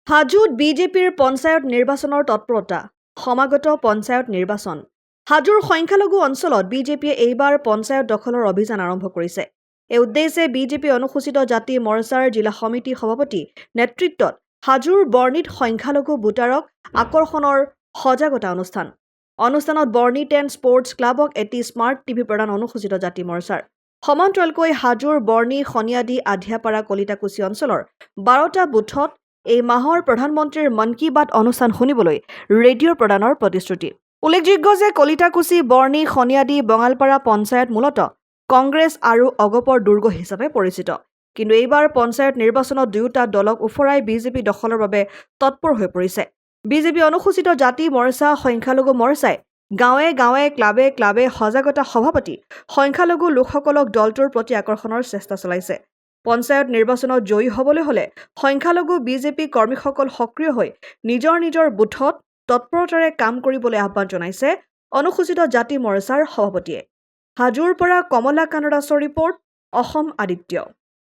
হাজোত বিজেপিৰ পঞ্চায়ত নিৰ্বাচনৰ তৎপৰতা সমাগত পঞ্চায়ত নিৰ্বাচন হাজোৰ সংখ্যালঘু অঞ্চলত বিজেপিয়ে এইবাৰ পঞ্চায়ত দখলৰ অভিযান আৰম্ভ কৰিছে। এই উদ্দেশ্যে বিজেপি অনুসূচিত জাতি মৰ্চাৰ জিলা সমিতি সভাপতি নেতৃত্বত হাজোৰ বৰ্ণিত সংখ্যালঘু ভোটাৰক আকৰ্ষণৰ সজাগতা অনুষ্ঠানত বৰ্ণিত এণ্ড স্পৰ্টছ ক্লাবক এটি স্মাৰ্ট টিভি প্ৰদান অনুসূচিত জাতি মৰ্চাৰ সমান্তৰালকৈ হাজোৰ বৰ্ণি খনিয়াদি আধিয়াপাৰা কলিতাকুছি অঞ্চলৰ 12টা বুথত এই মাহৰ প্ৰধানমন্ত্ৰীৰ মন কী বাত অনুষ্ঠান শুনিবলৈ ৰেডিঅ'ৰ প্ৰদানৰ প্ৰতিশ্ৰুতি। উল্লেখযোগ্য যে কলিতাকুছি বৰ্ণি খনিয়াদি বঙালপাৰা পঞ্চায়ত মূলতঃ কংগ্ৰেছ আৰু অগপৰ দুৰ্গ হিচাপে পৰিচিত। কিন্তু এইবাৰ পঞ্চায়ত নিৰ্বাচনত দুয়োটা দলক উফৰাই বিজেপি দখলৰ বাবে তৎপৰ হৈ পৰিছে। বিজেপি অনুসূচিত জাতি মৰ্চা সংখ্যালঘু মৰ্চাই গাঁৱে গাঁৱে ক্লাবে ক্লাবে সজাগতা সভা পাতি সংখ্যালঘু লোকসকলক দলটোৰ প্ৰতি আকৰ্ষণৰ চেষ্টা চলাইছে। পঞ্চায়ত নিৰ্বাচনত জয়ী হ'বলৈ হ'লে সংখ্যালঘু বিজেপি কৰ্মীসকল সক্ৰিয় হৈ নিজৰ নিজৰ বুথত তৎপৰতাৰে কাম কৰিবলৈ আহ্বান জনাইছে অনুসূচিত জাতি মৰ্চাৰ সভাপতিয়ে। হাজোৰ পৰা কমলা কানডাছৰ ৰিপৰ্ট, অসম আদিত্য।